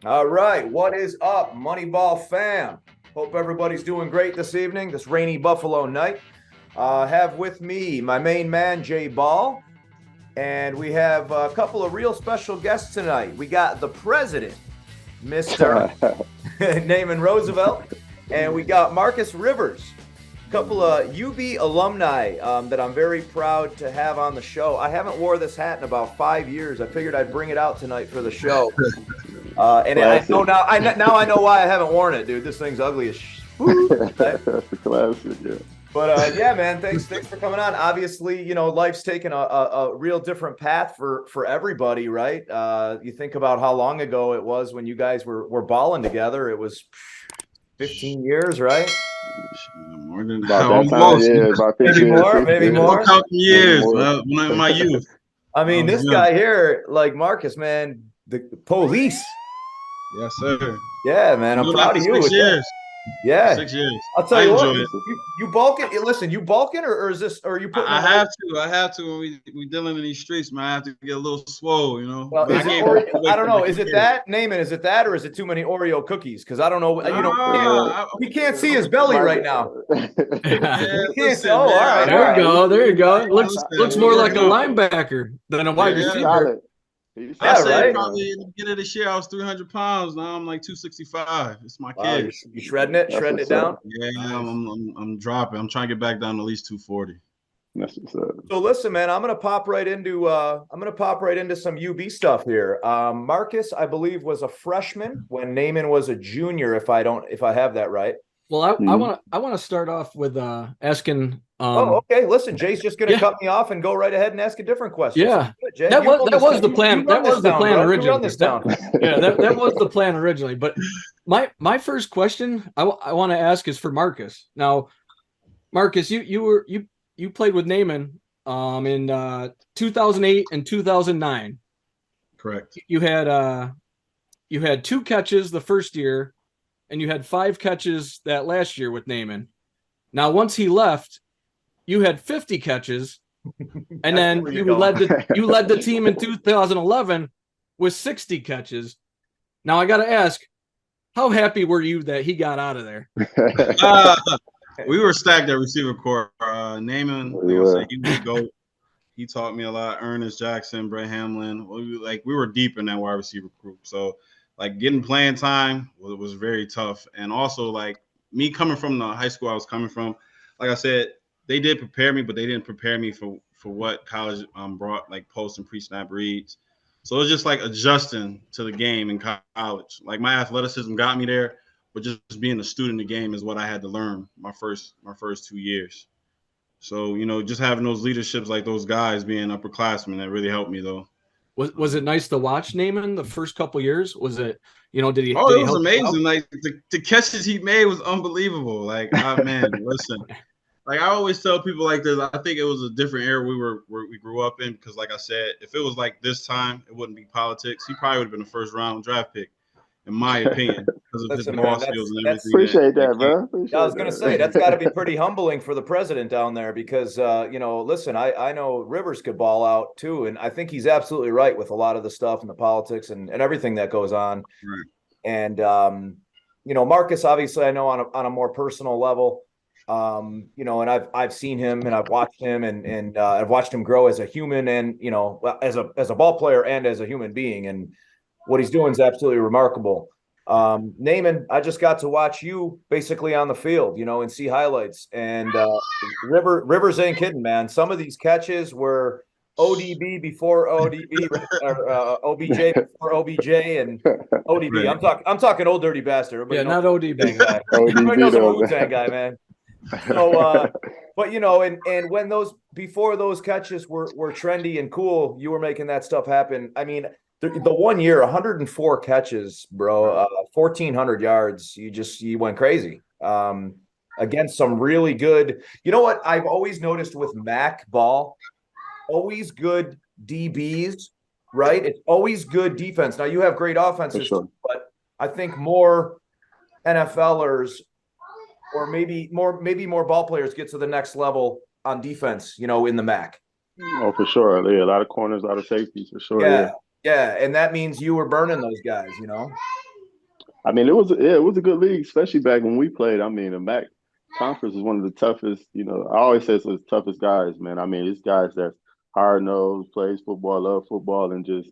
All right, what is up, Moneyball fam? Hope everybody's doing great this evening, this rainy Buffalo night. Have with me my main man, Jay Ball, and we have a couple of real special guests tonight. We got the president, Mr. NAAMAN Roosevelt, and we got Marcus Rivers, a couple of UB alumni that I'm very proud to have on the show. I haven't wore this hat in about 5 years. I figured I'd bring it out tonight for the show. And I know now. I know why I haven't worn it, dude. This thing's ugly as That's a classic, yeah. But yeah, man, thanks for coming on. Obviously, life's taken a real different path for everybody, right? You think about how long ago it was when you guys were balling together. It was 15 years, right? More than About that time, yeah, about 15 maybe more. Counting years, when my youth. I mean, this guy here, like Marcus, man, the police. Yes, sir. Yeah, man, I'm proud of you. 6 years. Yeah, 6 years. I'll tell you what. It. You bulking? Listen, you bulking, or is this? Or are you putting? I have to. When we dealing in these streets, man, I have to get a little swole, Well, I don't know. Is it that? Naaman, is it that, or is it too many Oreo cookies? Because I don't know. We can't see his belly right now. All right. There you go. Looks more like a linebacker than a wide receiver. I said probably in the beginning of this year I was 300 pounds. Now I'm like 265. It's my kid. You shredding it down? Yeah, I'm dropping. I'm trying to get back down to at least 240. So listen, man, I'm gonna pop right into some UB stuff here. Marcus, I believe, was a freshman when NAAMAN was a junior. If I have that right. Well, I want to start off with asking. Okay. Listen, Jay's just going to cut me off and go right ahead and ask a different question. Yeah, Jay, that was the plan. That was the plan originally. That was the plan originally. But my first question I want to ask is for Marcus. Now, Marcus, you played with NAAMAN in 2008 and 2009. Correct. You had 2 catches the first year, and you had 5 catches that last year with NAAMAN. Now, once he left, you had 50 catches, and then you led the team in 2011 with 60 catches. Now, I got to ask, how happy were you that he got out of there? We were stacked at receiver corps. NAAMAN, he was GOAT. He taught me a lot. Ernest Jackson, Brett Hamlin. We were deep in that wide receiver group. So, getting playing time was very tough. And also, me coming from the high school I was coming from, like I said, they did prepare me, but they didn't prepare me for what college brought, post and pre-snap reads. So it was just adjusting to the game in college. My athleticism got me there, but just being a student in the game is what I had to learn my first 2 years. So, just having those leaderships like those guys being upperclassmen, that really helped me though. Was it nice to watch NAAMAN the first couple of years? Was it, did he? Oh, it was amazing. The catches he made was unbelievable. Man, listen. I always tell people like this, I think it was a different era we grew up in because, like I said, if it was like this time, it wouldn't be politics. He probably would have been a first-round draft pick, in my opinion, because of his ball skills and everything. Appreciate that, bro. I was going to say, that's got to be pretty humbling for the president down there because, listen, I know Rivers could ball out too, and I think he's absolutely right with a lot of the stuff and the politics and everything that goes on. Right. And, Marcus, obviously, I know on a more personal level, and I've seen him and I've watched him and I've watched him grow as a human and, as a ball player and as a human being. And what he's doing is absolutely remarkable. NAAMAN, I just got to watch you basically on the field, and see highlights. And Rivers ain't kidding, man. Some of these catches were ODB before ODB, or OBJ before OBJ, and ODB. Right. I'm talking old dirty bastard. Everybody not ODB. Guy. Everybody knows I'm a Wu-Tang guy, man. So, but and when before those catches were trendy and cool, you were making that stuff happen. I mean, the 1 year, 104 catches, bro, 1,400 yards. You went crazy against some really good. You know what I've always noticed with Mac Ball, always good DBs, right? It's always good defense. Now you have great offenses, sure, but I think more NFLers or maybe more ball players get to the next level on defense, in the MAC. Oh, for sure. Yeah, a lot of corners, a lot of safeties, for sure. Yeah. And that means you were burning those guys, I mean, it was a good league, especially back when we played. I mean, the MAC conference is one of the toughest. I always say it's the toughest guys, man. I mean, it's guys that's hard nosed, plays football, love football, and just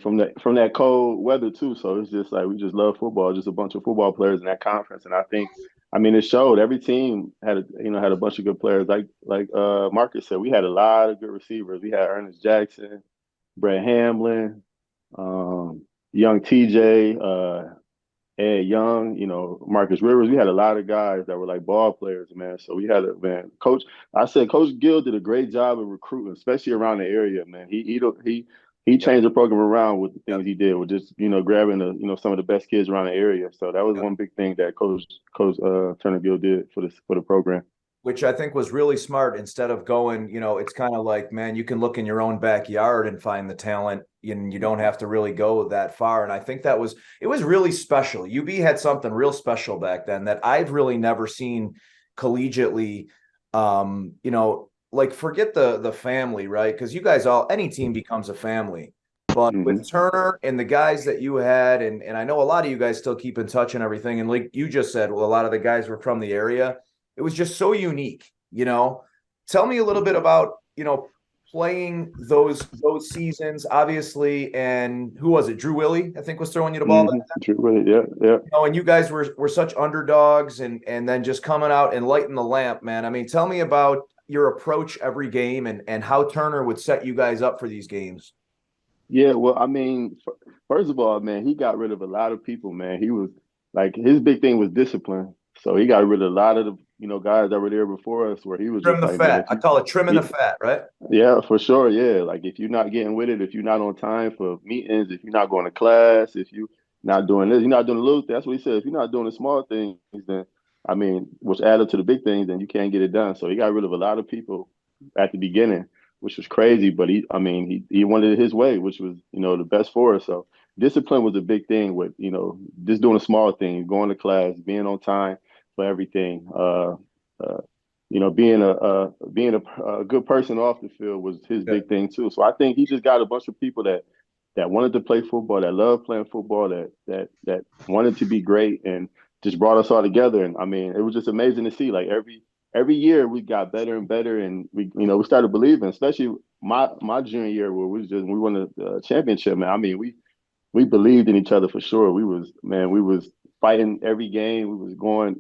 from that cold weather too. So it's just like we just love football. Just a bunch of football players in that conference, and I think, I mean, it showed. Every team had a bunch of good players. Like Marcus said, we had a lot of good receivers. We had Ernest Jackson, Brett Hamlin, young TJ, Ed Young, Marcus Rivers. We had a lot of guys that were like ball players, man. So we had Coach Gill did a great job of recruiting, especially around the area, man. He changed the program around with the things he did with just, grabbing some of the best kids around the area. So that was one big thing that Coach Turner Gill did for the program. Which I think was really smart. Instead of going, it's kind of like, man, you can look in your own backyard and find the talent, and you don't have to really go that far. And I think it was really special. UB had something real special back then that I've really never seen collegiately. Like, forget the family, right? Because you guys any team becomes a family. But with Turner and the guys that you had, and I know a lot of you guys still keep in touch and everything. And like you just said, well, a lot of the guys were from the area. It was just so unique, Tell me a little bit about, playing those seasons, obviously. And who was it? Drew Willie, I think, was throwing you the ball. Drew Willie, yeah. And you guys were such underdogs, and then just coming out and lighting the lamp, man. I mean, tell me about your approach every game and how Turner would set you guys up for these games. Yeah, well, I mean, first of all, man, he got rid of a lot of people, man. He was like, his big thing was discipline. So he got rid of a lot of the guys that were there before us, where he was trim just the like, fat. I call it trimming the fat, right? Yeah, for sure. Yeah, like if you're not getting with it, if you're not on time for meetings, if you're not going to class, if you're not doing this, you're not doing the little. That's what he said. If you're not doing the small things, then I mean, which add up to the big things, then you can't get it done. So he got rid of a lot of people at the beginning, which was crazy. But he wanted it his way, which was the best for us. So discipline was a big thing with just doing the small things, going to class, being on time for everything. Being a good person off the field was his big thing too. So I think he just got a bunch of people that wanted to play football, that loved playing football, that wanted to be great, and just brought us all together. And I mean, it was just amazing to see. Like every year we got better and better, and we started believing. Especially my junior year, where we won the championship. Man, I mean, we believed in each other for sure. We was fighting every game. We was going.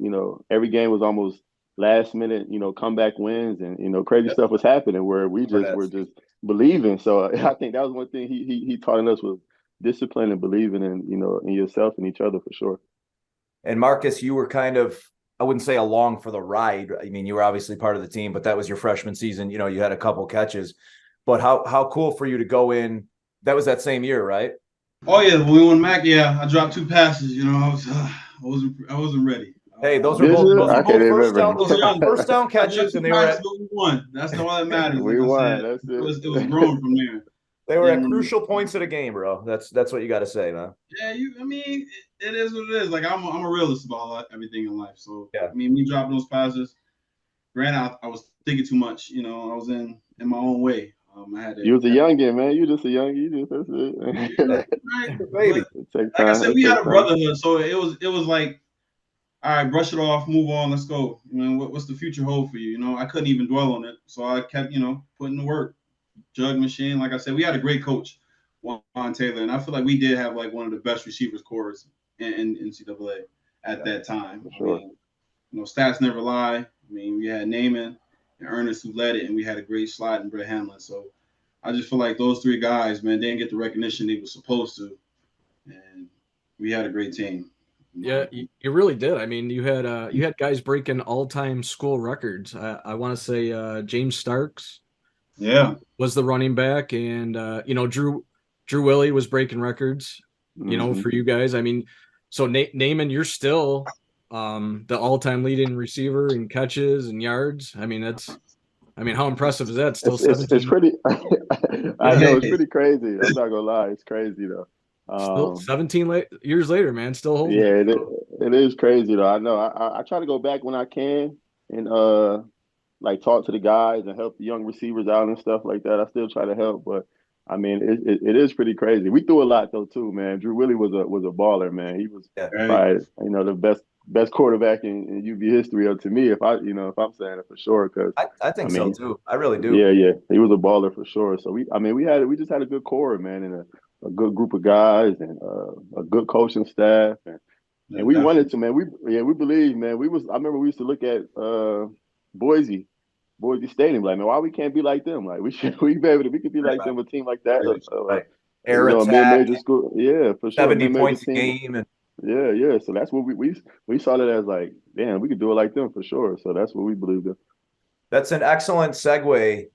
Every game was almost last minute, comeback wins, and crazy stuff was happening where we just were just believing. So I think that was one thing he taught us, was discipline and believing in in yourself and each other for sure. And Marcus, you were kind of, I wouldn't say along for the ride. I mean, you were obviously part of the team, but that was your freshman season. You had a couple catches. But how cool for you to go in. That was that same year, right? Oh yeah, when we won MAC, yeah, I dropped 2 passes. I wasn't ready. Hey, those were both first down catches, and they were we won. That's all that matters. We won. That's it. It was growing from there. They were at crucial points of the game, bro. That's what you got to say, man. Yeah, it is what it is. Like I'm a realist about everything in life. So yeah, me dropping those passes. Granted, I was thinking too much. I was in my own way. I had to. You was a youngin, man. You just a youngin. That's it. Right. Baby. Like I said, we had a brotherhood, so it was like, all right, brush it off, move on, let's go. What's the future hold for you? I couldn't even dwell on it, so I kept putting the work. Jug machine, like I said, we had a great coach, Juan Taylor, and I feel like we did have like one of the best receivers corps in NCAA at that time. Sure. Stats never lie. I mean, we had NAAMAN and Ernest who led it, and we had a great slide in Brett Hamlin. So I just feel like those 3 guys, man, they didn't get the recognition they were supposed to, and we had a great team. Yeah, you really did. I mean, you had guys breaking all-time school records. I want to say James Starks. Yeah, was the running back, and Drew Willie was breaking records, for you guys. I mean, so NAAMAN, you're still the all-time leading receiver in catches and yards. I mean, how impressive is that? Still 17. It's pretty. I know it's pretty crazy. I'm not gonna lie, it's crazy though. Still 17 years later, man, still holding. Yeah, it is crazy though. I know. I try to go back when I can and like talk to the guys and help the young receivers out and stuff like that. I still try to help, but I mean, it is pretty crazy. We threw a lot though too, man. Drew Willie was a baller, man. He was probably the best quarterback in UV history. To me, if I'm saying it for sure, because I think so too. I really do. Yeah, he was a baller for sure. So we just had a good core, man, and a good group of guys and a good coaching staff, and we wanted to, man. We believe, man. I remember we used to look at Boise Stadium, like, man, why we can't be like them? Like, we could be like them, a team like that. Right. Air a attack, mid-major school, yeah, for sure. 70 points a team. game, and yeah. So that's what we saw that as, like, damn, we could do it like them for sure. So that's what we believed in. That's an excellent segue,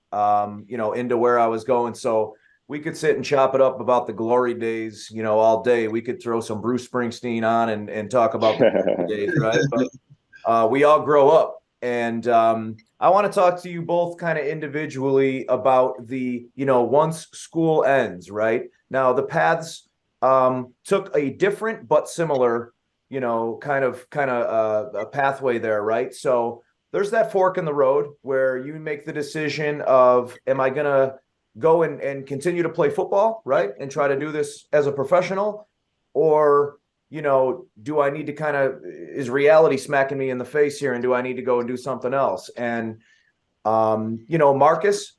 into where I was going. So we could sit and chop it up about the glory days, all day. We could throw some Bruce Springsteen on and talk about the glory days, right? But we all grow up. And I want to talk to you both kind of individually about the, once school ends, right? Now, the paths took a different but similar, kind of a pathway there, right? So there's that fork in the road where you make the decision of, am I going to go and continue to play football, right? And try to do this as a professional? Or, do I need to is reality smacking me in the face here? And do I need to go and do something else? And, Marcus,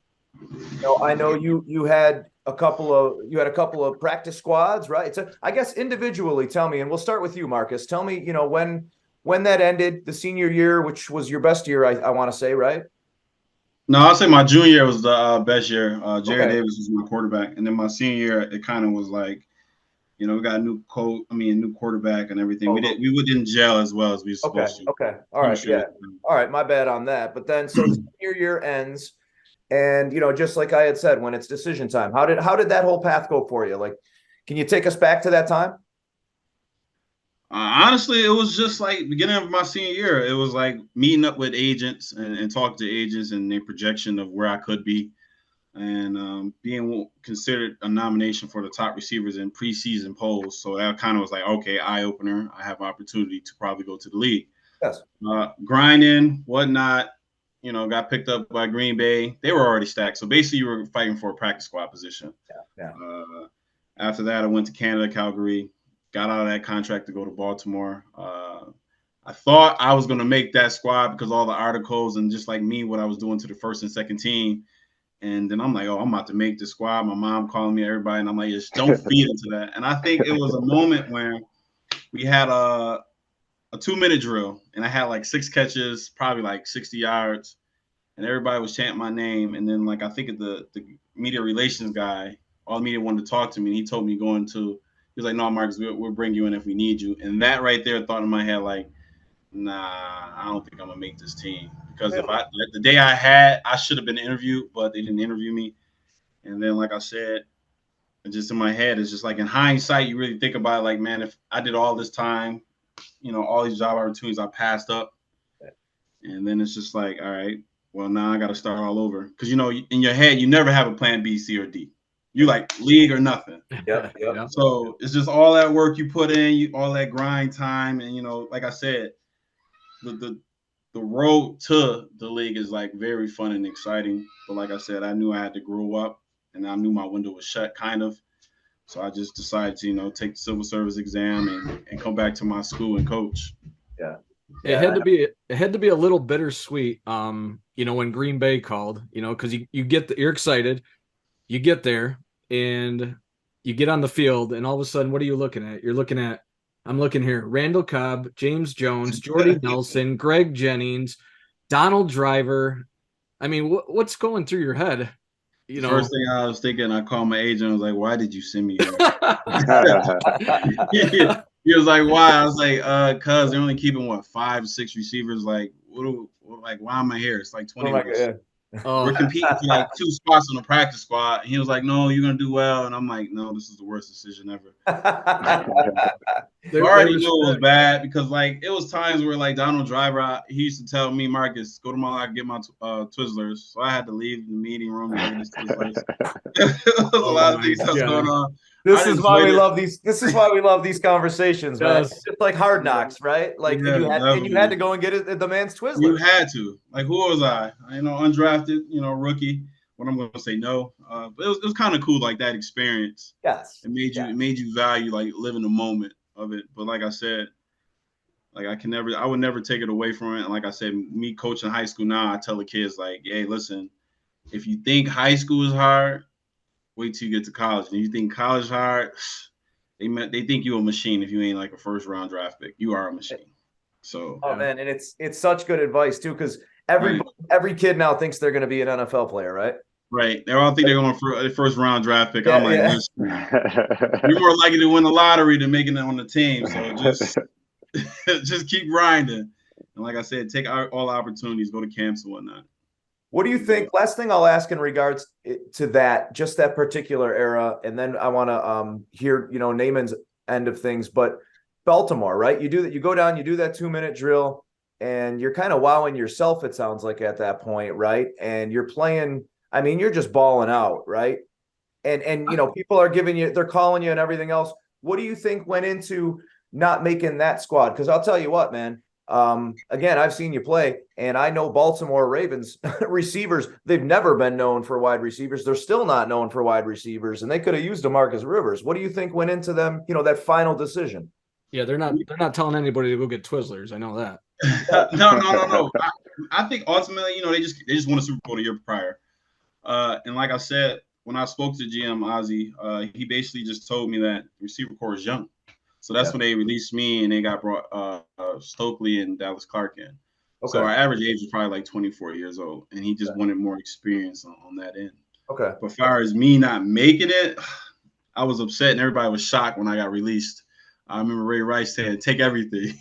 I know you had a couple of practice squads, right? So I guess individually, tell me, and we'll start with you, Marcus. Tell me, when that ended, the senior year, which was your best year, I want to say, right? No, I'll say my junior year was the best year. Jerry Davis was my quarterback. And then my senior year, it kind of was like, we got a new new quarterback and everything. We didn't gel as well as we were supposed to. Okay. All right. Yeah. All right. My bad on that. But then, so the senior year ends, and just like I had said, when it's decision time, how did that whole path go for you? Like, can you take us back to that time? Honestly, it was just like beginning of my senior year. It was like meeting up with agents and talking to agents and their projection of where I could be, and being considered a nomination for the top receivers in preseason polls. So that kind of was like, okay, eye opener. I have opportunity to probably go to the league. Yes. Grinding, whatnot. Got picked up by Green Bay. They were already stacked. So basically, you were fighting for a practice squad position. Yeah. After that, I went to Canada, Calgary. Got out of that contract to go to Baltimore. I thought I was going to make that squad because all the articles and just like me, what I was doing to the first and second team. And then I'm like, oh, I'm about to make the squad. My mom calling me, everybody. And I'm like, just don't feed into that. And I think it was a moment where we had a 2-minute drill. And I had like 6 catches, probably like 60 yards. And everybody was chanting my name. And then like I think the media relations guy, all the media wanted to talk to me. And he told me he was like, no, Marcus, we'll bring you in if we need you. And that right there thought in my head, like, nah, I don't think I'm going to make this team. Because the day I should have been interviewed, but they didn't interview me. And then, like I said, just in my head, it's just like in hindsight, you really think about it, like, man, if I did all this time, all these job opportunities I passed up. And then it's just like, all right, well, now I got to start all over. Because, in your head, you never have a plan B, C, or D. You like league or nothing. Yep. So it's just all that work you put in, all that grind time, and like I said, the road to the league is like very fun and exciting. But like I said, I knew I had to grow up, and I knew my window was shut, kind of. So I just decided to take the civil service exam and come back to my school and coach. Yeah. It had to be a little bittersweet. When Green Bay called, because you're excited. You get there and you get on the field, and all of a sudden, what are you looking at? I'm looking here, Randall Cobb, James Jones, Jordy Nelson, Greg Jennings, Donald Driver. I mean, what's going through your head? First thing I was thinking, I called my agent. I was like, why did you send me here? He was like, why? I was like, cause they're only keeping 5, 6 receivers. Like, why am I here? It's like 20 of us. We're competing for like 2 spots on the practice squad. And he was like, no, you're going to do well. And I'm like, no, this is the worst decision ever. I already knew it was bad because like it was times where like Donald Driver, he used to tell me, Marcus, go to my locker, get my Twizzlers. So I had to leave the meeting room and get his Twizzlers. There was a lot of things that was going on. This is why we love these. This is why we love these conversations, man. It's just like Hard Knocks, right? Like you had to go and get the man's Twizzlers. You had to. Like, who was I? Undrafted, rookie. when I'm going to say no. But it was kind of cool, like that experience. Yes. It made you value like living the moment of it. But like I said, like I would never take it away from it. And like I said, me coaching high school now, I tell the kids like, hey, listen, if you think high school is hard, wait till you get to college. And if you think college is hard, they think you're a machine if you ain't like a first round draft pick. You are a machine. So man, and it's such good advice too, because every kid now thinks they're going to be an NFL player, right? Right. They all think they're going for a first round draft pick. I'm like, Yeah. you're more likely to win the lottery than making it on the team. So just just keep grinding. And like I said, take all opportunities, go to camps and whatnot. What do you think? Last thing I'll ask in regards to that, just that particular era, and then I want to hear, NAAMAN's end of things. But Baltimore, right? You do that. You go down. You do that 2-minute drill, and you're kind of wowing yourself. It sounds like at that point, right? And you're playing. I mean, you're just balling out, right? And people are they're calling you and everything else. What do you think went into not making that squad? Because I'll tell you what, man. Again, I've seen you play, and I know Baltimore Ravens receivers. They've never been known for wide receivers. They're still not known for wide receivers, and they could have used DeMarcus Rivers. What do you think went into them? That final decision. Yeah, they're not telling anybody to go get Twizzlers. I know that. No. I think ultimately, they just won a Super Bowl the year prior. And like I said, when I spoke to GM Ozzie, he basically just told me that the receiver core is young. So that's when they released me, and they got brought Stokely and Dallas Clark in. Okay. So our average age was probably like 24 years old, and he just wanted more experience on that end. Okay. But as far as me not making it, I was upset, and everybody was shocked when I got released. I remember Ray Rice saying, "Take everything."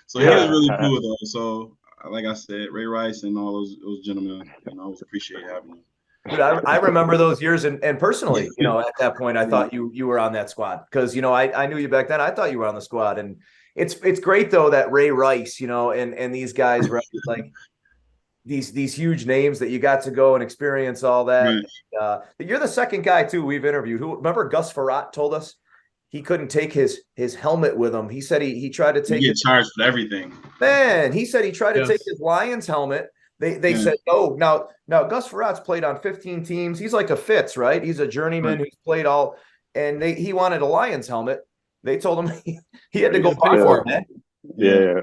So he was really cool though. So like I said, Ray Rice and all those gentlemen, I always appreciate having them. Dude, I remember those years, and personally, at that point, I thought you were on that squad because I knew you back then. I thought you were on the squad, and it's great though that Ray Rice, and these guys, right, like these huge names that you got to go and experience all that. Right. You're the second guy too we've interviewed. Remember Gus Farrat told us he couldn't take his helmet with him. He said he tried to take. You get charged for everything. Man, he said he tried to take his Lions helmet. They said no. Now Gus Farrat's played on 15 teams. He's like a Fitz, right? He's a journeyman who's played all, and he wanted a Lions helmet. They told him he had to go buy for it, man. Yeah.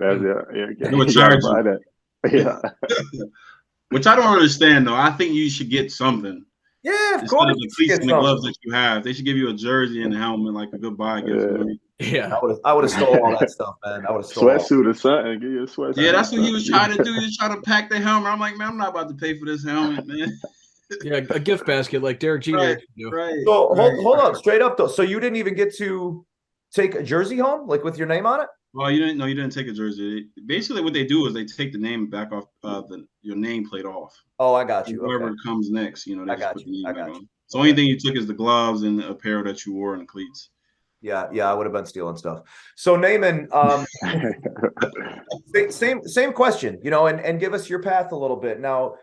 Which I don't understand though. I think you should get something. Yeah, of instead course. Of the cleats and the gloves that you have, they should give you a jersey and a helmet, like a goodbye gift. Yeah, I would have stole all that stuff, man. I would have stole sweatsuit or something. Give you a sweatsuit. Yeah, that's what he was trying to do. He was trying to pack the helmet. I'm like, man, I'm not about to pay for this helmet, man. Yeah, a gift basket like Derek Jeter. Right. So hold up, straight up though. So you didn't even get to take a jersey home, like with your name on it? Well, you didn't take a jersey. Basically, what they do is they take the name back off your name plate off. Oh, I got you. Whoever comes next, they I got just put you. the name I got back you. on. So only thing you took is the gloves and the apparel that you wore and the cleats. Yeah, I would have been stealing stuff. So NAAMAN, same question, and give us your path a little bit. Now,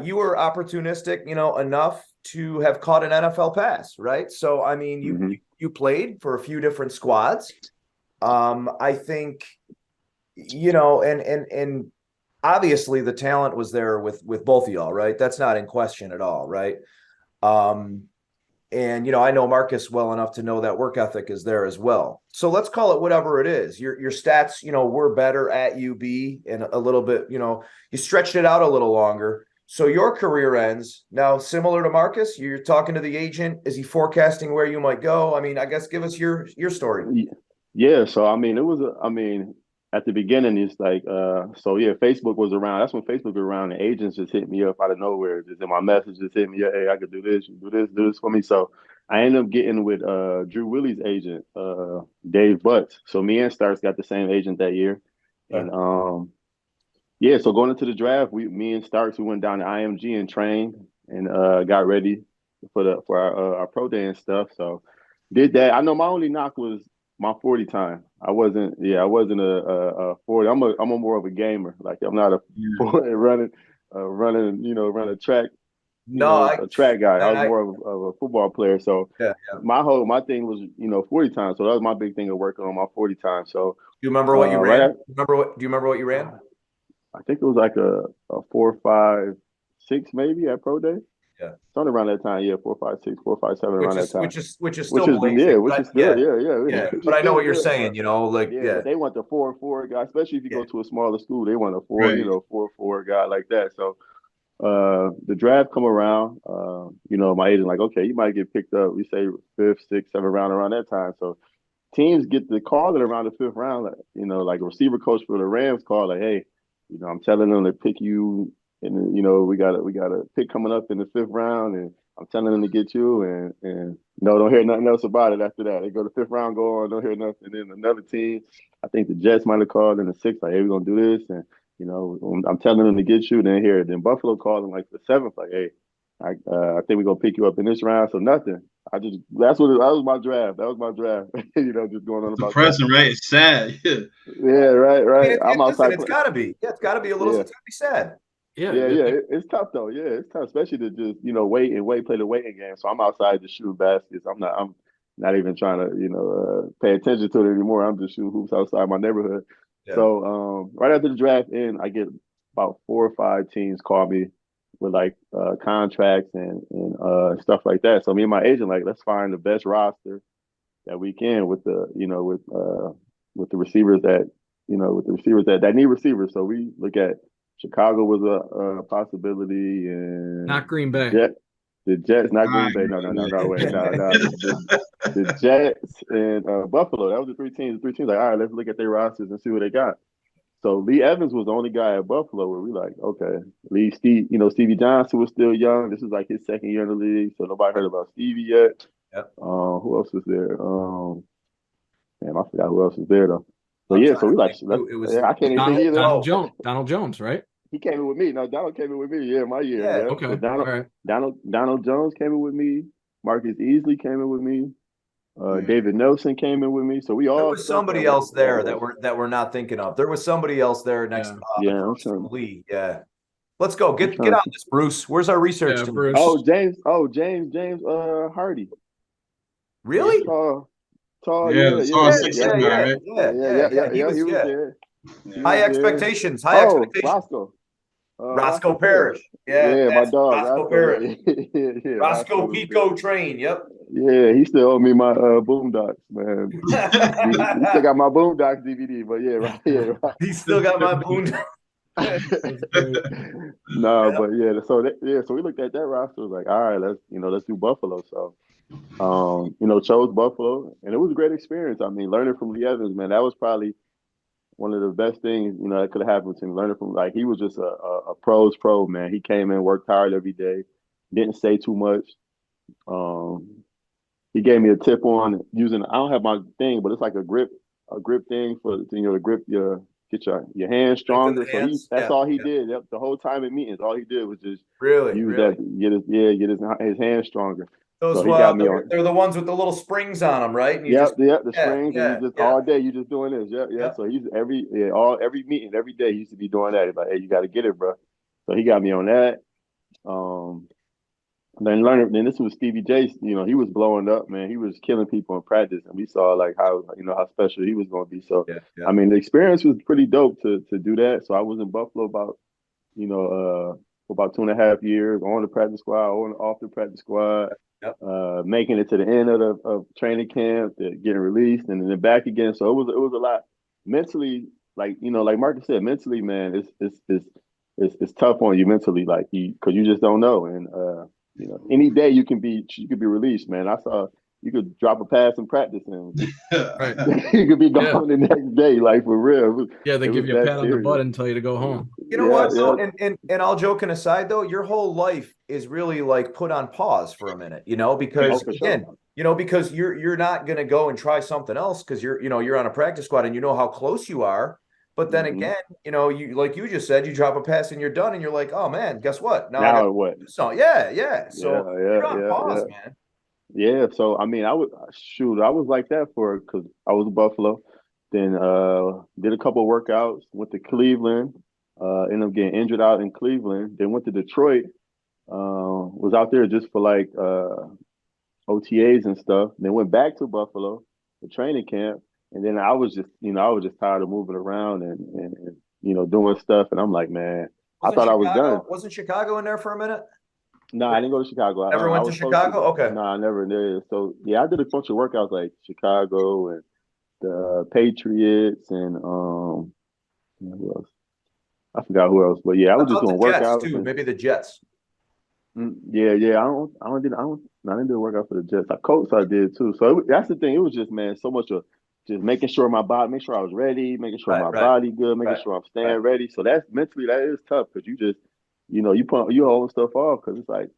you were opportunistic, enough to have caught an NFL pass, right? So I mean, you played for a few different squads. I think, and obviously the talent was there with both of y'all, right? That's not in question at all, right? And I know Marcus well enough to know that work ethic is there as well. So let's call it whatever it is. Your stats, were better at UB and a little bit, you stretched it out a little longer. So your career ends now, similar to Marcus. You're talking to the agent. Is he forecasting where you might go? I mean, I guess give us your story. Yeah. So I mean, at the beginning, it's like, Facebook was around. That's when Facebook was around. And agents just hit me up out of nowhere. Just in my message, just hit me, hey, I could do this, do this for me. So I ended up getting with Drew Willie's agent, Dave Butts. So me and Starks got the same agent that year. And so going into the draft, me and Starks, we went down to IMG and trained and got ready for our pro day and stuff. So did that. I know my only knock was my 40 time. I wasn't a 40. I'm a more of a gamer. Like I'm not a running track. A track guy. I was more of a football player. So my thing was 40 times. So that was my big thing of working on my 40 times. So do you remember what you ran? Do you remember what you ran? I think it was like a 4.56 maybe at pro day. Yeah. Something around that time. Yeah, 4.56, 4.57 around that time. Which is still blazing. Which is good. Yeah. But I know what you're saying. But they want the 4-4 guy, especially if you go to a smaller school. They want a 4-4 guy like that. So the draft come around. My agent like, okay, you might get picked up. We say 5th, 6th, 7th round around that time. So teams get the call at around the 5th round. Like a receiver coach for the Rams call, like, hey, I'm telling them to pick you, and we got a pick coming up in the 5th round, and I'm telling them to get you, and no, don't hear nothing else about it after that. They go to 5th round, go on, don't hear nothing. And then another team, I think the Jets might have called in the 6th, like, hey, we're gonna do this, and I'm telling them to get you. Then Buffalo called in like the 7th, like, hey, I think we're gonna pick you up in this round. So nothing. That was my draft. That was my draft. Just going on about depressing, right? It's sad. Yeah, right. I'm outside. It's gotta be. Yeah, it's gotta be a little. Yeah. It's gotta be sad. Yeah. It's tough though. Yeah, it's tough, especially to just play the waiting game. So I'm outside just shooting baskets. I'm not even trying to pay attention to it anymore. I'm just shooting hoops outside my neighborhood. Yeah. So right after the draft end, I get about 4 or 5 teams call me with like contracts and stuff like that. So me and my agent like, let's find the best roster that we can with the with the receivers that that need receivers. So we look at Chicago was a possibility, and not Green Bay. The Jets, not Green Bay. No, wait, no. The Jets and Buffalo. That was the 3 teams. The 3 teams like, all right, let's look at their rosters and see what they got. So Lee Evans was the only guy at Buffalo where we like, okay, Stevie Johnson was still young. This is like his 2nd year in the league, so nobody heard about Stevie yet. Yep. Who else was there? I forgot who else was there though. But so we like, I can't even think either. Donald Jones, right? He came in with me. No, Donald came in with me. Yeah, my year. Yeah. Okay. So Donald Jones came in with me. Marcus Easley came in with me. David Nelson came in with me. So we all. There was somebody else there that we're not thinking of. There was somebody else there next to Lee. Yeah. Let's go. Get on this, Bruce. Where's our research team? Bruce. James Hardy. Really? Tall. Yeah. 6'6" guy, right? Yeah. He was there. High expectations. Roscoe Parrish. Yeah, my dog. Roscoe Parrish. Roscoe Pico Train. Yep. Yeah, he still owed me my Boondocks, man. he still got my Boondocks DVD, but right. He still got my Boondocks. So we looked at that roster, was like, all right, let's do Buffalo. So chose Buffalo, and it was a great experience. I mean, learning from Lee Evans, man, that was probably one of the best things, that could have happened to him. Learning from, like, he was just a pro's pro, man. He came in, worked hard every day, didn't say too much. He gave me a tip on using, I don't have my thing, but it's like a grip thing for, to grip get your hands stronger. So that's all he did. Yep, the whole time in meetings, all he did was just use that, get his hands stronger. Those they're the ones with the little springs on them, right? The springs, and you just all day you just doing this. Yeah. So he's every meeting, every day he used to be doing that. He's like, hey, you got to get it, bro. So he got me on that. Then this was Stevie J. He was blowing up, man. He was killing people in practice, and we saw like how special he was going to be. So I mean, the experience was pretty dope to do that. So I was in Buffalo about for about 2.5 years, on the practice squad, on off the practice squad. Yep. Making it to the end of training camp, getting released, and then back again. So it was a lot mentally. Like like Marcus said, mentally, man, it's tough on you mentally, like because you just don't know. And any day you could be released, man. I saw you could drop a pass in practice and you could be gone the next day, like for real. They give you a pat on the butt and tell you to go home. You know what? So, and all joking aside, though, your whole life is really like put on pause for a minute, because because you're not going to go and try something else because you're on a practice squad and you know how close you are. But then again, you like you just said, you drop a pass and you're done, and you're like, oh man, guess what? Now what? So yeah. So you're on pause, man. Yeah, so I mean, I was like that because I was in Buffalo, then did a couple of workouts, went to Cleveland, ended up getting injured out in Cleveland, then went to Detroit, was out there just for like OTAs and stuff, then went back to Buffalo for training camp, and then I was just tired of moving around and doing stuff, and I'm like, man, I thought I was done. Wasn't Chicago in there for a minute? No, I didn't go to Chicago. Never I went to was supposed to. Chicago? Okay. No, I never did. So yeah, I did a bunch of workouts like Chicago and the Patriots and who else? I forgot who else, but yeah, I How was just about the doing Jets workouts too? and Maybe the Jets. yeah. I didn't do a workout for the Jets. I coached, I did too. So that's the thing. It was just man, so much of just making sure make sure I was ready, making sure Right, my right, body good, making right, sure I'm right. staying ready. So that's mentally that is tough because you just you put you hold stuff off because it's like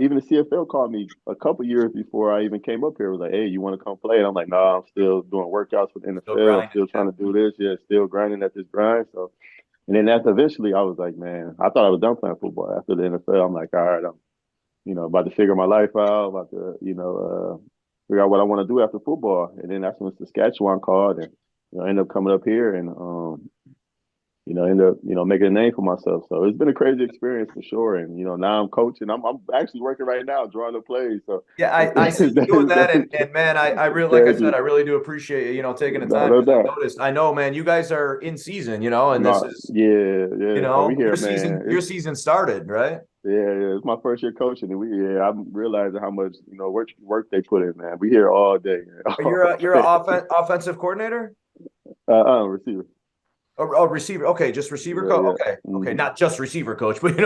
even the CFL called me a couple years before I even came up here. It was like, hey, you want to come play? And I'm like, no, I'm still doing workouts with the Still NFL. I'm grinding. still Yeah. trying to do this. Yeah, still grinding at this grind. So, and then after eventually, I was like, man, I thought I was done playing football after the NFL. I'm like, all right, I'm about to figure my life out, about to figure out what I want to do after football. And then that's when Saskatchewan called, and ended up coming up here and end up, making a name for myself. So it's been a crazy experience for sure. And, now I'm coaching. I'm actually working right now, drawing the plays. So Yeah, I see you doing that, and man, I really, like I thank said, you. I really do appreciate taking the No, time no because I doubt. noticed. I know, man, you guys are in season, and this No, is, yeah. So we here, your man. season started, right? Yeah. It's my first year coaching, and I'm realizing how much work they put in, man. We here all day, man. You're an offensive coordinator. Receiver. Oh, receiver. Okay, just receiver coach. Yeah. Okay, okay, Mm-hmm. not just receiver coach, but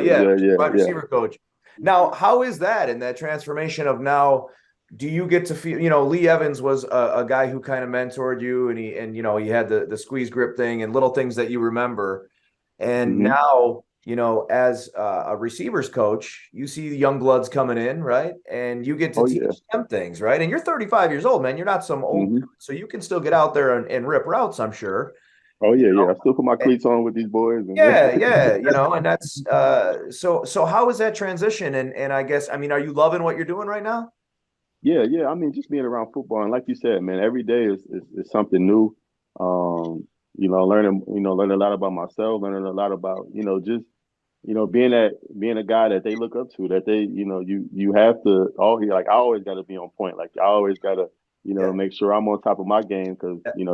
yeah, wide Yeah. receiver coach. Now, how is that in that transformation of now? Do you get to feel? Lee Evans was a guy who kind of mentored you, and he had the squeeze grip thing and little things that you remember. And Mm-hmm. now, as a receivers coach, you see the young bloods coming in, right? And you get to Oh teach yeah. them things, right? And you're 35 years old, man. You're not some old Mm-hmm. dude, so you can still get out there and rip routes, I'm sure. Oh You yeah. know? I still put my cleats on with these boys, and Yeah, and that's so how is that transition? And I guess, I mean, are you loving what you're doing right now? yeah. I mean, just being around football, and like you said, man, every day is something new. Learning a lot about myself, learning a lot about just being a guy that they look up to, that they you have to like I always got to be on point, like I always got to Yeah, make sure I'm on top of my game because yeah.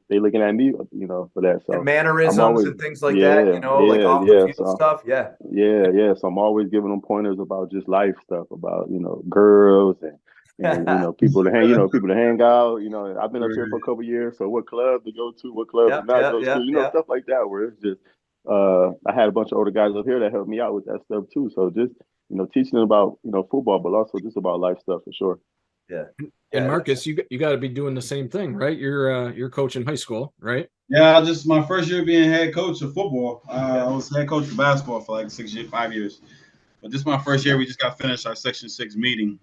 they looking at me for that. And So I'm mannerisms always and things like that, like off the yeah. field So stuff. Yeah. so I'm always giving them pointers about just life stuff, about girls and people to hang out. I've been up here for a couple of years, so what club to go to, what club to not go to, Yeah. stuff like that. Where it's just I had a bunch of older guys up here that helped me out with that stuff too. So just teaching them about football, but also just about life stuff for sure. Yeah. And Marcus, you got to be doing the same thing, right? You're coaching high school, right? Yeah, just my first year being head coach of football. I was head coach of basketball for like 5 years. But this is my first year. We just got finished our Section 6 meeting.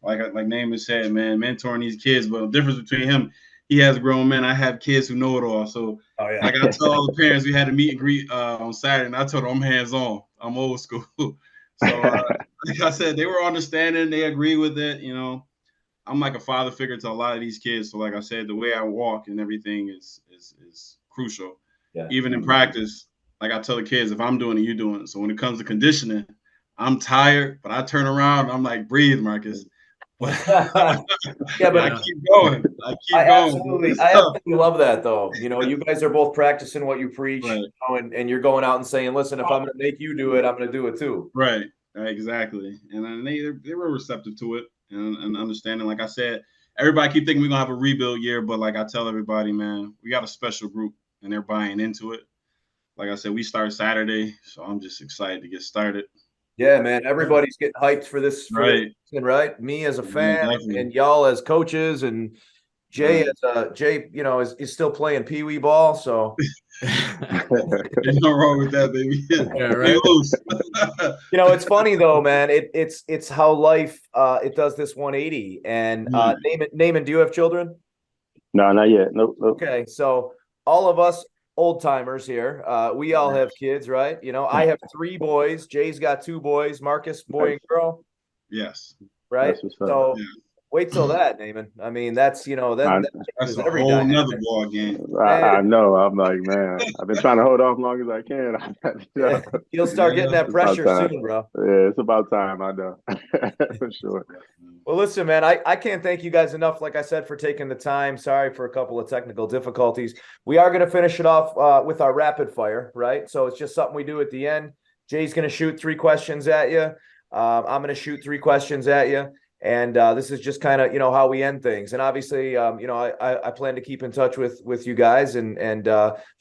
Like Naaman said, man, mentoring these kids. But the difference between him, he has grown men. I have kids who know it all. So, like I tell all the parents, we had a meet and greet on Saturday, and I told them I'm hands on. I'm old school. So, like I said, they were understanding. They agree with it. I'm like a father figure to a lot of these kids. So, like I said, the way I walk and everything is crucial. Yeah. Even in practice, like I tell the kids, if I'm doing it, you're doing it. So when it comes to conditioning, I'm tired, but I turn around and I'm like, breathe, Marcus. Yeah, but I keep going. I absolutely love that though. You guys are both practicing what you preach, right. And you're going out and saying, listen, if I'm going to make you do it, I'm going to do it too. Right. Exactly. And they were receptive to it and understanding. Like I said, everybody keep thinking we're going to have a rebuild year, but like I tell everybody, man, we got a special group and they're buying into it. Like I said, we start Saturday, so I'm just excited to get started. Yeah, man. Everybody's getting hyped for this, right? Me as a fan, Yeah, and y'all as coaches, and Jay is still playing Pee Wee ball. So there's no wrong with that, baby. Yeah, right. It's funny though, man. It's how life it does this 180. And Naaman, do you have children? No, not yet. Nope. Okay, so all of us old timers here, we all have kids, right? I have 3 boys. Jay's got 2 boys. Marcus, boy and girl. Yes. Right. So yeah. wait till that, Naaman. I mean, that's that's a whole nother ball game. I know. I'm like, man, I've been trying to hold off as long as I can. You'll start getting that pressure soon, bro. Yeah, it's about time. I know. For sure. Well, listen, man, I can't thank you guys enough, like I said, for taking the time. Sorry for a couple of technical difficulties. We are going to finish it off with our rapid fire, right? So it's just something we do at the end. Jay's going to shoot 3 questions at you. I'm going to shoot 3 questions at you. And this is just kind of, how we end things. And obviously, I plan to keep in touch with you guys and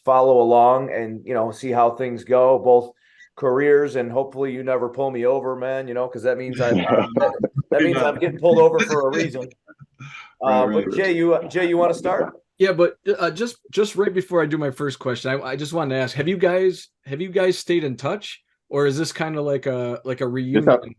follow along and, see how things go, both careers, and hopefully you never pull me over, man, because that means I'm getting pulled over for a reason. But Jay, you want to start? Yeah, but just right before I do my first question, I just wanted to ask: Have you guys stayed in touch, or is this kind of like a reunion?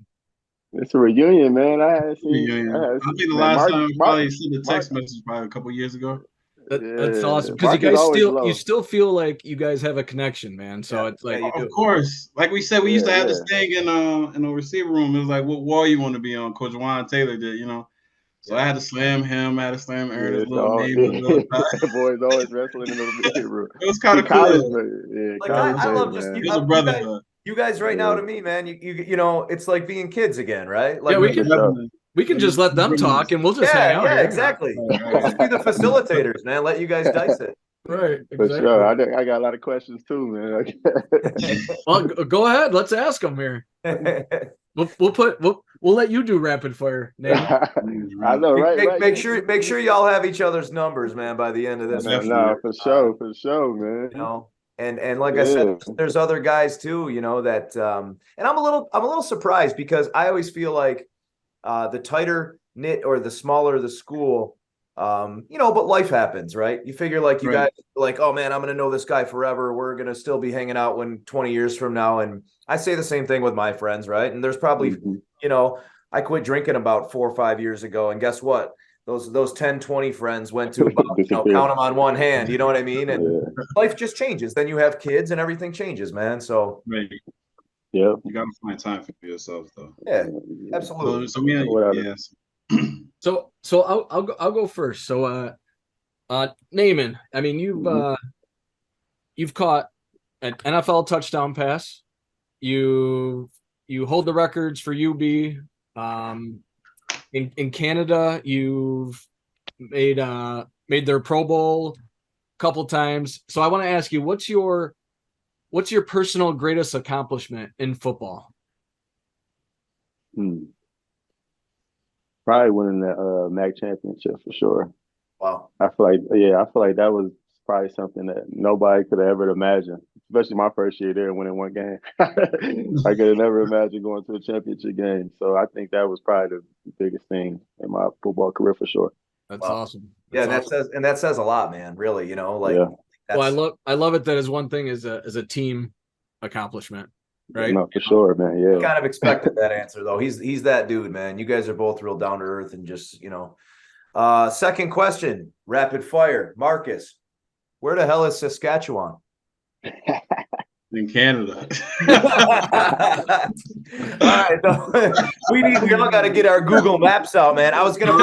It's a reunion, man. I think the last time probably sent a text message probably a couple years ago. That's awesome, because you guys still feel like you guys have a connection, man. So it's like, of course, like we said, we used to have this thing in the receiver room. It was like, what wall you want to be on? Coach Juwan Taylor did, So I had to slam him. I had to slam Ernest. That boy's always wrestling in the receiver room. It was kind of cool. I love just it was a brotherhood. You guys right now, to me, man, you it's like being kids again, right? Like, we can just let them talk and we'll just hang out. Yeah, exactly. Just be the facilitators, man. Let you guys dice it. Right. Exactly. For sure. I got a lot of questions too, man. Well, go ahead. Let's ask them here. We'll let you do rapid fire. I know, right? Make sure y'all have each other's numbers, man, by the end of this. No, for sure, man. And like I said, there's other guys too, that and I'm a little surprised, because I always feel like the tighter knit or the smaller the school, but life happens, right? You figure like you guys like, oh man, I'm gonna know this guy forever. We're gonna still be hanging out when 20 years from now. And I say the same thing with my friends, right? And there's probably, I quit drinking about 4 or 5 years ago, and guess what? Those 10, 20 friends went to about, count them on one hand. You know what I mean? And life just changes. Then you have kids and everything changes, man. So yeah, you got to find time for yourselves, though. Yeah, absolutely. So I'll go first. So NAAMAN, I mean, you've caught an NFL touchdown pass. You hold the records for UB. In Canada, you've made their Pro Bowl a couple times. So I want to ask you, what's your personal greatest accomplishment in football? Probably winning the MAC championship for sure. Wow. I feel like that was probably something that nobody could have ever imagined, especially my first year there, winning one game. I could have never imagined going to a championship game. So I think that was probably the biggest thing in my football career for sure. That's awesome. That says a lot, man. Really, Well, I love it that as one thing as a team accomplishment, right? No, for sure, man. Yeah. I kind of expected that answer though. He's that dude, man. You guys are both real down to earth and just, second question, rapid fire. Marcus, where the hell is Saskatchewan? In Canada. All right, we all got to get our Google Maps out, man. I was gonna.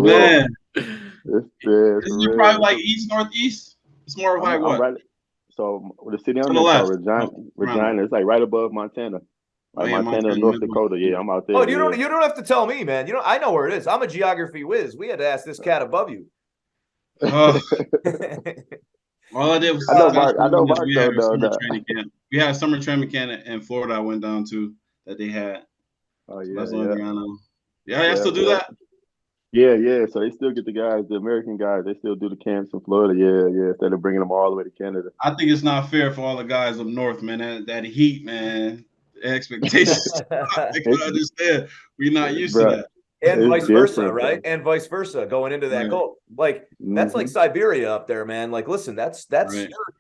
Man. Isn't it probably like east northeast? It's more of like what? Right, so the city I'm in called Regina. It's like right above Montana. Montana, North Dakota. Yeah, I'm out there. Oh, you don't have to tell me, man. I know where it is. I'm a geography whiz. We had to ask this cat above you. All I did was I know Mark, we had a summer training camp in Florida I went down to that they had. Oh yeah. So that's the only thing I know. Yeah, I still do that. Yeah. So they still get the guys, the American guys. They still do the camps in Florida. Yeah. Instead of bringing them all the way to Canada. I think it's not fair for all the guys up north, man. That heat, man. Expectations. I can understand. We're not used to that. And vice versa, right? And vice versa, going into that cold. Like that's like Siberia up there, man. Like, listen, that's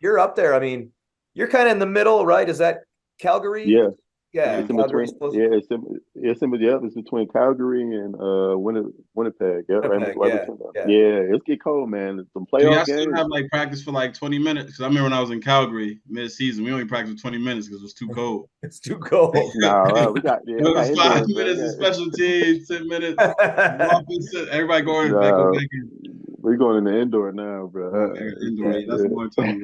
you're up there. I mean, you're kind of in the middle, right? Is that Calgary? Yeah. It's in between. It's between Calgary and Winnipeg. It's get cold, man. Some playoff games. Still have like practice for like 20 minutes? Because I remember when I was in Calgary mid-season, we only practiced 20 minutes because it was too cold. It's too cold. We got it was 5 minutes of special teams, 10 minutes. Everybody going back in. We're going in the indoor now, bro. Indoor, that's more time.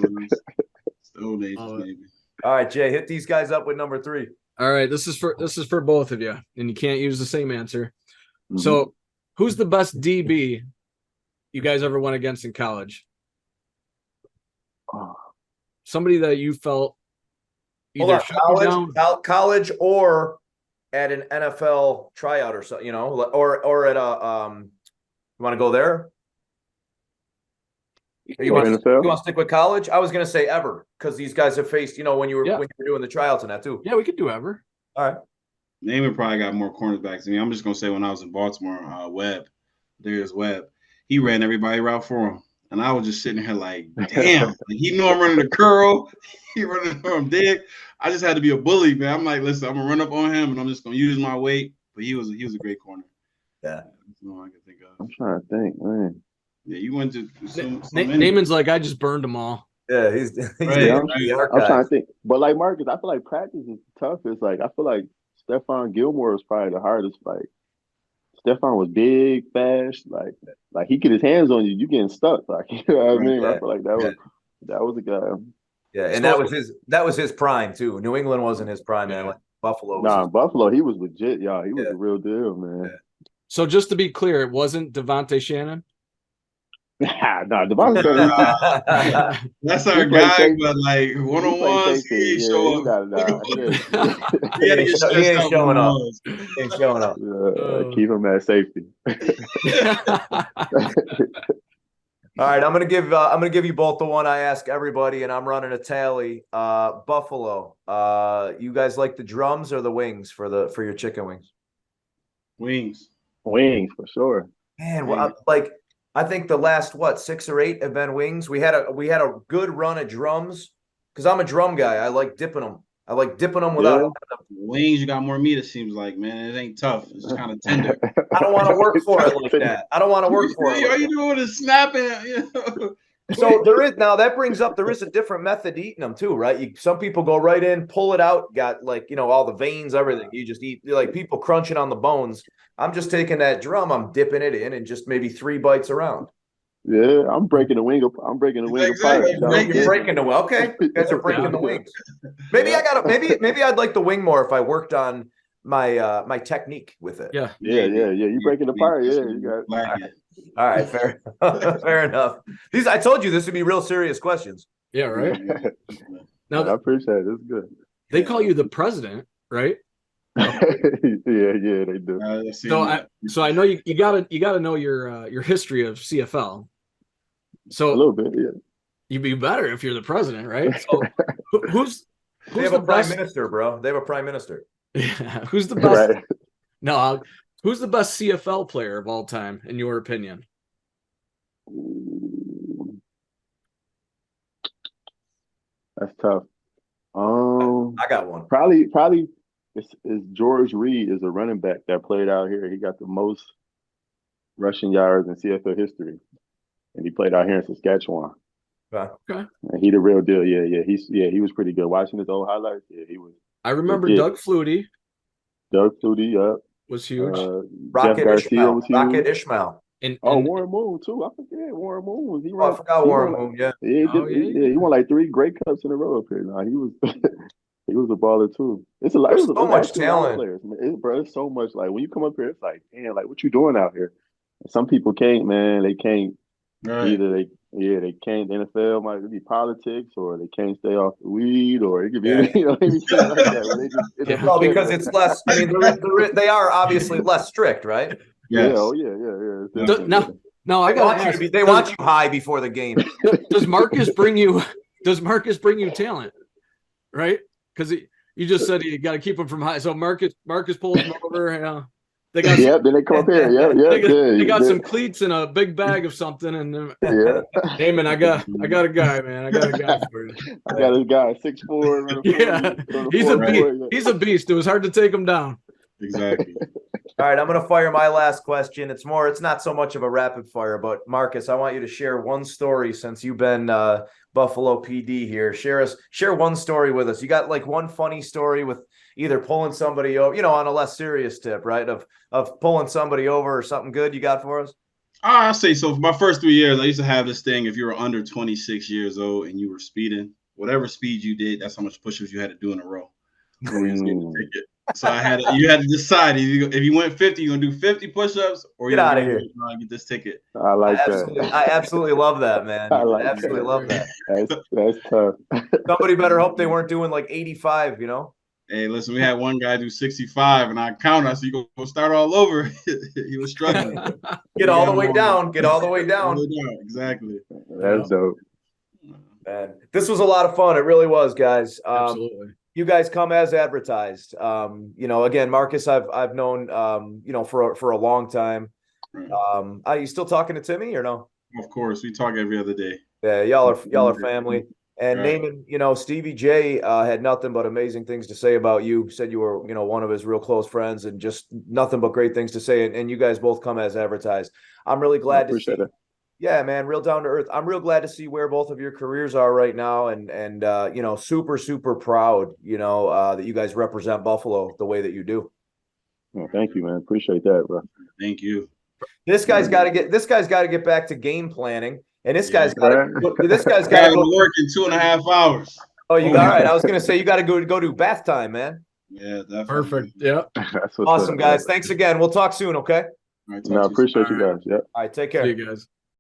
Stone Age, maybe. All right, Jay, hit these guys up with number 3. All right, this is for both of you, and you can't use the same answer. So, who's the best DB you guys ever went against in college? Somebody that you felt Hold either on, shut you down. college or at an NFL tryout or so, or at a you want to go there? Or you want to stick with college? I was gonna say ever, because these guys have faced, when you were doing the tryouts and that too. Yeah, we could do ever. All right. Naaman probably got more cornerbacks than me. I'm just gonna say when I was in Baltimore, Darius Webb, he ran everybody route for him. And I was just sitting here like, damn, he knew I'm running the curl. He running from dig. I just had to be a bully, man. I'm like, listen, I'm gonna run up on him and I'm just gonna use my weight. But he was a great corner. Yeah. That's all I can think of. I'm trying to think, man. Yeah, you went to Naaman's like, I just burned them all. Yeah, he's right. I'm trying to think. But like Marcus, I feel like practice is tough. It's like I feel like Stephon Gilmore was probably the hardest. Like Stephon was big, fast, like he get his hands on you, you getting stuck. Like you know what I mean? Yeah. I feel like that was a guy. Yeah, and that was his prime too. New England wasn't his prime, man. Like Buffalo was Buffalo, he was legit, y'all. He was the real deal, man. Yeah. So just to be clear, it wasn't Devontae Shannon? Devontae Shannon. That's our guy, safety. But like one-on-ones, he ain't showing up. He ain't showing up. He ain't showing up. Keep him at safety. All right, I'm gonna give you both the one I ask everybody, and I'm running a tally. Buffalo. You guys like the drums or the wings for your chicken wings? Wings for sure. Man, well, I think the last 6 or 8 have been wings. We had a good run of drums because I'm a drum guy. I like dipping them. I like dipping them without wings. You got more meat. It seems like, man. It ain't tough. It's kind of tender. I don't want to work for it like that. I don't want to work for it. All you doing is snapping. So there is a different method eating them too, right? Some people go right in, pull it out, got all the veins, everything. You just eat like people crunching on the bones. I'm just taking that drum, I'm dipping it in, and just maybe 3 bites around. Yeah, I'm breaking the wing apart. You're breaking the wing. Okay, you guys are breaking the wings. Maybe maybe I'd like the wing more if I worked on my technique with it. Yeah. You breaking the apart. Yeah, you got. All right, fair, fair enough. I told you this would be real serious questions. Yeah, right. Now I appreciate it. It's good. They call you the president, right? yeah, they do. So I know you gotta know your history of CFL. So a little bit, yeah. You'd be better if you're the president, right? So who's they have a prime minister, bro? They have a prime minister. Yeah, who's the best? Right. No, who's the best CFL player of all time, in your opinion? That's tough. I got one. Probably is George Reed is a running back that played out here. He got the most rushing yards in CFL history, and he played out here in Saskatchewan. Okay. And he the real deal. Yeah. He was pretty good. Watching his old highlights, yeah, he was. I remember Doug Flutie. Was huge. Rocket Ishmael. Was huge. Rocket Ishmael. And Warren Moon too. I forget Warren Moon. I forgot Warren Moon. Yeah. He won like 3 Grey Cups in a row up here. Now he was he was a baller too. There's so much talent, players, man. It's so much. Like when you come up here, it's like, damn, like what you doing out here? And some people can't, man. They can't. Right. Either they can't. The NFL might be politics, or they can't stay off the weed, or it could be anything like that. Well, because it's less. I mean, they are obviously less strict, right? Yes. Yeah. No, I gotta ask. They want you high before the game. Does Marcus bring you? Does Marcus bring you talent? Right? Because you just said you got to keep him from high. So Marcus pulls him over. They got then they come up here. They got some cleats and a big bag of something, and hey man, I got a guy, man. I got a guy for you. I got a guy 6'4". Yeah, he's a beast. He's a beast. It was hard to take him down. Exactly. All right, I'm going to fire my last question. It's not so much of a rapid fire, but Marcus, I want you to share one story since you've been Buffalo PD here. Share one story with us. You got like one funny story with either pulling somebody over, on a less serious tip, right? Of pulling somebody over or something good you got for us? I'll say so. For my first 3 years, I used to have this thing. If you were under 26 years old and you were speeding, whatever speed you did, that's how much push-ups you had to do in a row. So you had to decide if you went 50, you're gonna do 50 push-ups, or Get you're out of gonna here. get this ticket. I like that. I absolutely love that, man. I like absolutely that. love that. That's tough. Somebody better hope they weren't doing like 85, Hey, listen, we had one guy do 65, and I counted. I said, "You gonna start all over?" He was struggling. Get all the way down. Get all the way down. Exactly. That's dope. Man, this was a lot of fun. It really was, guys. Absolutely. You guys come as advertised. Again, Marcus, I've known, for a long time. Are you still talking to Timmy or no? Of course, we talk every other day. Yeah, y'all are family. And Right. Naaman, Stevie J had nothing but amazing things to say about you. Said you were, one of his real close friends, and just nothing but great things to say. And you guys both come as advertised. I'm really glad to see. It. Yeah, man, real down to earth. I'm real glad to see where both of your careers are right now, and super, super proud, that you guys represent Buffalo the way that you do. Well, thank you, man. Appreciate that, bro. Thank you. This guy's got to get back to game planning, and this guy's got to go to work in 2.5 hours. Oh, you got all right. I was gonna say you got to go do bath time, man. Yeah, definitely. Perfect. Yeah. Awesome, guys. Thanks again. We'll talk soon. Okay. No, I appreciate you guys. Yeah. All right. Take care. See you guys.